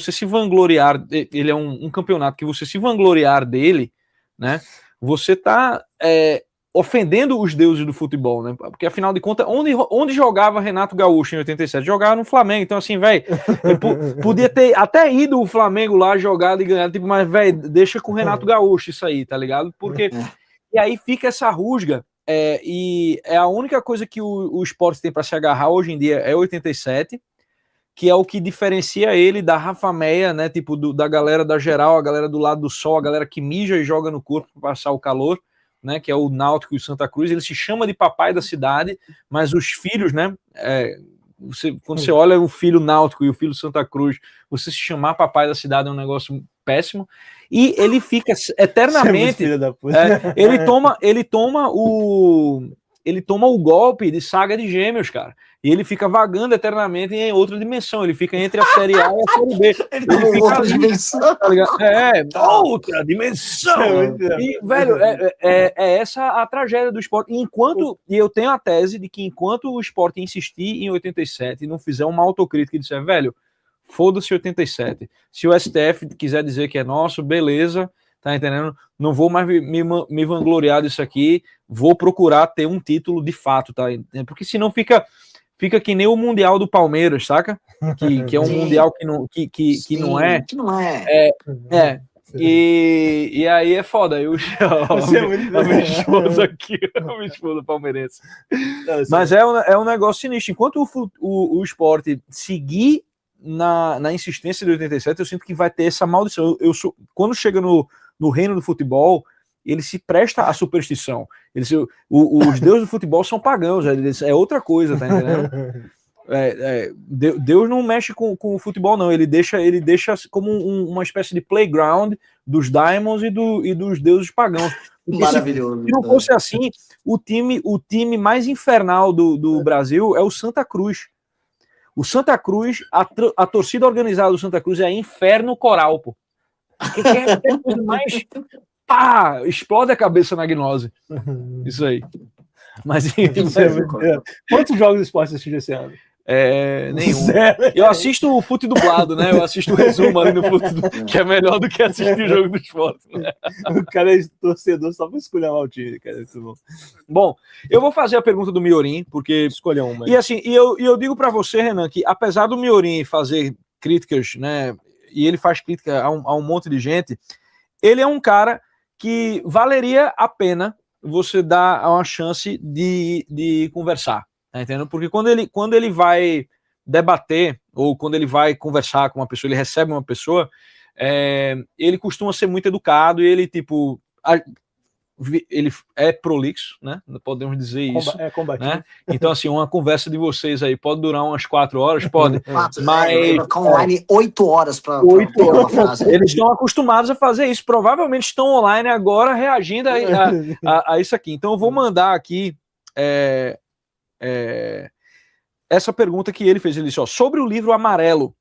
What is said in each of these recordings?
você se vangloriar, ele é um campeonato que você se vangloriar dele, né? Você tá ofendendo os deuses do futebol, né? Porque afinal de contas, onde jogava Renato Gaúcho em 87? Jogava no Flamengo. Então, assim, velho, podia ter até ido o Flamengo lá jogado e ganhado, tipo, mas, velho, deixa com o Renato Gaúcho isso aí, tá ligado? Porque. E aí fica essa rusga. E é a única coisa que o esporte tem para se agarrar hoje em dia é 87, que é o que diferencia ele da Rafa Meia, né? Tipo, da galera da geral, a galera do lado do sol, a galera que mija e joga no corpo para passar o calor, né? Que é o Náutico e o Santa Cruz. Ele se chama de papai da cidade, mas os filhos, né? Quando você olha o filho Náutico e o filho Santa Cruz, você se chamar papai da cidade é um negócio péssimo. E ele fica eternamente. Ele toma o golpe de Saga de Gêmeos, cara. E ele fica vagando eternamente em outra dimensão. Ele fica entre a Série A e a Série B. Ele tá em outra dimensão. Tá ligado? Outra dimensão. E, velho, é essa a tragédia do esporte. E eu tenho a tese de que enquanto o esporte insistir em 87 e não fizer uma autocrítica e disser, velho, foda-se 87. Se o STF quiser dizer que é nosso, beleza, tá entendendo? Não vou mais me vangloriar disso aqui, vou procurar ter um título de fato, tá? Porque senão fica que nem o Mundial do Palmeiras, saca? Que é um Mundial que não é. Que não é. E aí é foda. A minha esposa aqui, a minha esposa palmeirense. Mas é um negócio sinistro. Enquanto o esporte seguir na insistência de 87, eu sinto que vai ter essa maldição. Quando chega no reino do futebol, ele se presta à superstição. Os deuses do futebol são pagãos, é outra coisa, tá entendendo? Deus não mexe com o futebol, não. Ele deixa como uma espécie de playground dos Diamonds e dos deuses pagãos. Porque maravilhoso. Se não fosse assim, o time mais infernal do Brasil é o Santa Cruz. O Santa Cruz, a torcida organizada do Santa Cruz é inferno coral, pô. Que é coisa mais... Pá, explode a cabeça na gnose. Isso aí. Mas quantos jogos de esporte você assistiu esse ano? Nenhum. Eu assisto o fute dublado, né? Eu assisto o resumo ali no fute que é melhor do que assistir o jogo do esporte. Né? O cara é torcedor só pra escolher o time, cara. Bom, eu vou fazer a pergunta do Miorim, porque... Escolha uma. E assim, eu digo pra você, Renan, que apesar do Miorim fazer críticas, né? E ele faz crítica a um monte de gente, ele é um cara que valeria a pena você dar uma chance de conversar, tá entendendo? Porque quando ele vai debater, ou quando ele vai conversar com uma pessoa, ele recebe uma pessoa, ele costuma ser muito educado e ele, tipo... ele é prolixo, né? Podemos dizer isso. É combativo. Né? Então, assim, uma conversa de vocês aí pode durar umas 4 horas? Pode. Mas... online 8 horas para uma frase. Eles estão acostumados a fazer isso. Provavelmente estão online agora reagindo a isso aqui. Então, eu vou mandar aqui essa pergunta que ele fez. Ele disse, sobre o livro Amarelo.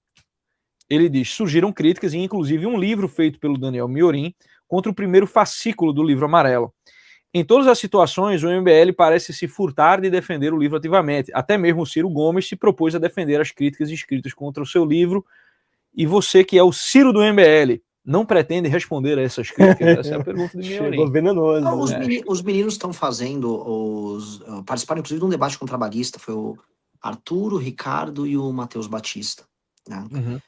Ele diz, surgiram críticas, e inclusive um livro feito pelo Daniel Miorim, contra o primeiro fascículo do livro Amarelo. Em todas as situações, o MBL parece se furtar de defender o livro ativamente. Até mesmo o Ciro Gomes se propôs a defender as críticas escritas contra o seu livro. E você, que é o Ciro do MBL, não pretende responder a essas críticas? Essa é a pergunta de Miorim. Chegou venenoso. Não, os meninos estão fazendo... participaram, inclusive, de um debate com o trabalhista. Foi o Arthur, o Ricardo e o Matheus Batista. Né? Uhum.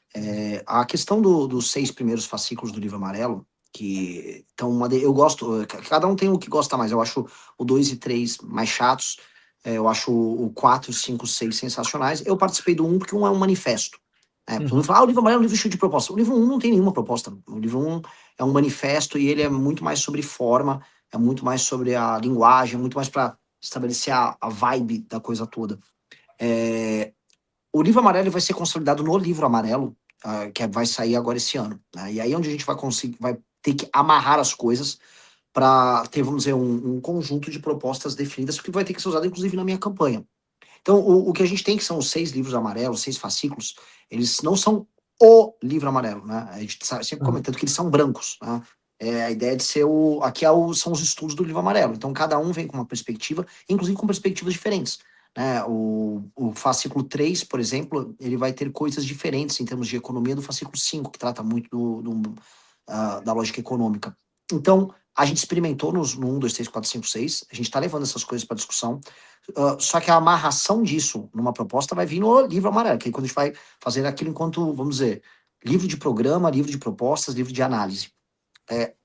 A questão dos 6 primeiros fascículos do livro Amarelo, que então eu gosto, cada um tem o que gosta mais. Eu acho o 2 e 3 mais chatos, eu acho o 4, 5, 6 sensacionais. Eu participei do 1 porque um é um manifesto. Todo mundo fala, o livro Amarelo é um livro cheio de proposta. O livro 1 não tem nenhuma proposta. O livro 1 é um manifesto e ele é muito mais sobre forma, é muito mais sobre a linguagem, é muito mais para estabelecer a vibe da coisa toda. O livro Amarelo vai ser consolidado no livro Amarelo, que vai sair agora esse ano. Né? E aí onde a gente vai ter que amarrar as coisas para ter, vamos dizer, um conjunto de propostas definidas, porque vai ter que ser usado, inclusive, na minha campanha. Então, o que a gente tem, que são os 6 livros amarelos, 6 fascículos, eles não são o livro amarelo, né? A gente tá sempre comentando que eles são brancos, né? A ideia de ser são os estudos do livro amarelo. Então, cada um vem com uma perspectiva, inclusive com perspectivas diferentes. né? O fascículo 3, por exemplo, ele vai ter coisas diferentes em termos de economia do fascículo 5, que trata muito da lógica econômica. Então, a gente experimentou no 1, 2, 3, 4, 5, 6, a gente está levando essas coisas para discussão, só que a amarração disso numa proposta vai vir no livro amarelo, que é quando a gente vai fazer aquilo enquanto, vamos dizer, livro de programa, livro de propostas, livro de análise.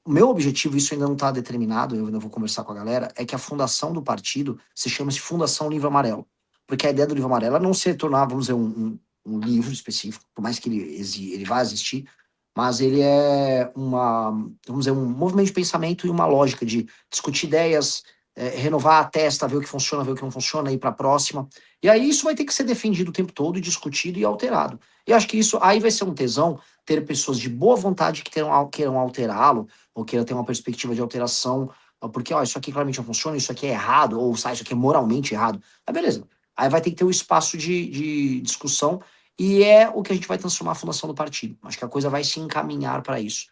O meu objetivo, isso ainda não está determinado, eu ainda vou conversar com a galera, é que a fundação do partido se chama-se Fundação Livro Amarelo. Porque a ideia do livro amarelo é não se tornar, vamos dizer, um livro específico, por mais que ele vá existir, mas ele é vamos dizer, um movimento de pensamento e uma lógica de discutir ideias, renovar a testa, ver o que funciona, ver o que não funciona, ir para a próxima. E aí isso vai ter que ser defendido o tempo todo, e discutido e alterado. E acho que isso aí vai ser um tesão, ter pessoas de boa vontade que queiram alterá-lo, ou queiram ter uma perspectiva de alteração, porque isso aqui claramente não funciona, isso aqui é errado, ou isso aqui é moralmente errado. Aí beleza. Aí vai ter que ter um espaço de discussão, e é o que a gente vai transformar a fundação do partido. Acho que a coisa vai se encaminhar para isso.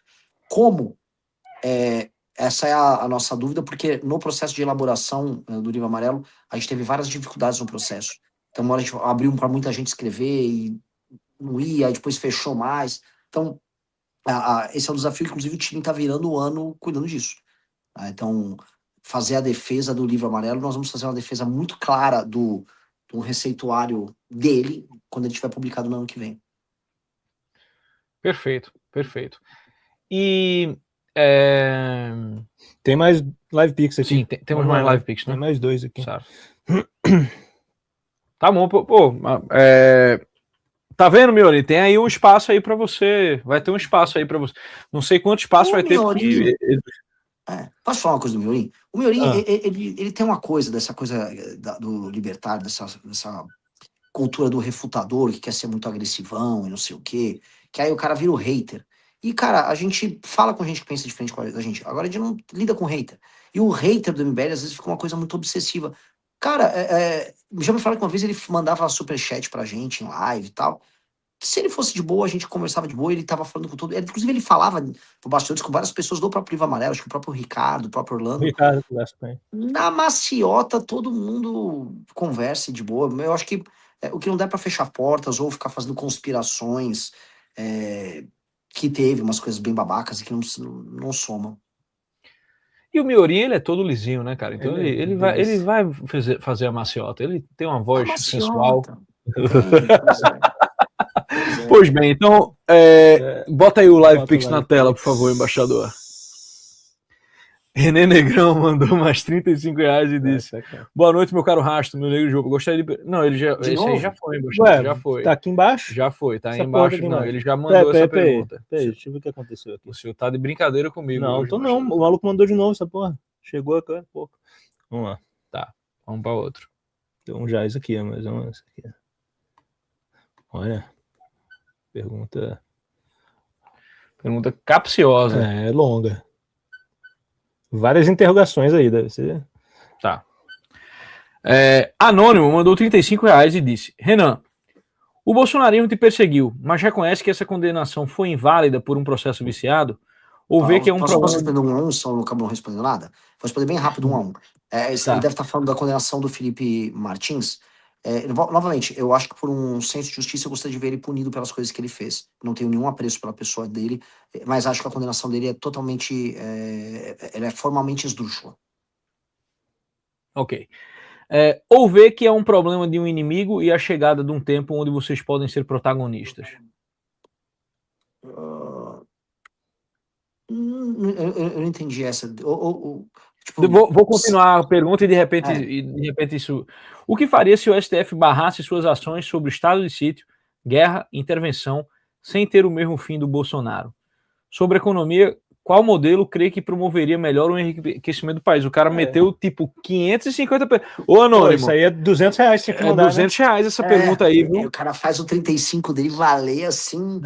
Como? Essa é a nossa dúvida, porque no processo de elaboração do livro amarelo, a gente teve várias dificuldades no processo. Então, a gente abriu para muita gente escrever e não ia, aí depois fechou mais. Então, esse é um desafio que, inclusive, o time está virando o ano cuidando disso. Tá? Então, fazer a defesa do livro amarelo, nós vamos fazer uma defesa muito clara do receituário dele quando ele estiver publicado no ano que vem. Perfeito, perfeito. E tem mais live pix aqui. Sim, temos mais live pix, né? Tem mais 2 aqui. Certo. Tá bom, tá vendo, Miori? Tem aí um espaço aí para você. Vai ter um espaço aí para você. Não sei quanto espaço vai ter. Posso falar uma coisa do Miorim? O Miorim, ele tem uma coisa, dessa coisa do libertário, dessa cultura do refutador, que quer ser muito agressivão e não sei o quê, que aí o cara vira o hater. E, cara, a gente fala com gente que pensa diferente da gente. Agora a gente não lida com hater. E o hater do MBL, às vezes, fica uma coisa muito obsessiva. Cara, já me falaram que uma vez ele mandava superchat pra gente em live e tal. Se ele fosse de boa, a gente conversava de boa, ele tava falando com todo... Inclusive, ele falava por bastidores com várias pessoas do próprio Livro Amarelo, acho que o próprio Ricardo, o próprio Orlando. O Ricardo conversa com ele. Na maciota, todo mundo conversa de boa. Eu acho que o que não dá pra fechar portas ou ficar fazendo conspirações, que teve umas coisas bem babacas e que não somam. E o Miorim, ele é todo lisinho, né, cara? Então ele vai fazer a maciota. Ele tem uma voz sensual. Pois bem, então bota aí o Live Pix na tela, por favor, embaixador. René Negrão mandou mais R$35 e disse: boa noite, meu caro Rastro, meu negro jogo. Gostaria de. Não, ele já. Esse aí já foi, embaixador. Já foi. Tá aqui embaixo? Já foi, tá aí embaixo. Não, ele já mandou essa pergunta. Peraí, deixa eu ver o que aconteceu aqui. O senhor tá de brincadeira comigo. Não, hoje, tô não. O maluco mandou de novo essa porra. Chegou aqui há pouco. Vamos lá. Tá, vamos para outro. Tem um já isso aqui, mas vamos esse aqui. Olha. Pergunta capciosa. É longa. Várias interrogações aí, deve ser. Tá. Anônimo mandou R$35 e disse: Renan, o bolsonarismo te perseguiu, mas reconhece que essa condenação foi inválida por um processo viciado? Ou vê que é um problema... Posso responder 1 a 1, só não acabou não respondendo nada? Vou responder bem rápido 1 a 1. Ele deve estar falando da condenação do Felipe Martins. Novamente, eu acho que por um senso de justiça eu gostaria de ver ele punido pelas coisas que ele fez. Não tenho nenhum apreço pela pessoa dele, mas acho que a condenação dele é totalmente... ela é formalmente esdrúxula. Ok. Ou vê que é um problema de um inimigo e a chegada de um tempo onde vocês podem ser protagonistas? Eu não entendi essa. Tipo, vou continuar a pergunta e de repente isso... O que faria se o STF barrasse suas ações sobre o estado de sítio, guerra, intervenção, sem ter o mesmo fim do Bolsonaro? Sobre a economia, qual modelo crê que promoveria melhor o enriquecimento do país? O cara meteu tipo 550... Ô, Anônimo. Isso aí é R$200. Tinha que mandar, R$200 essa pergunta aí, viu? O cara faz o 35 dele valer assim...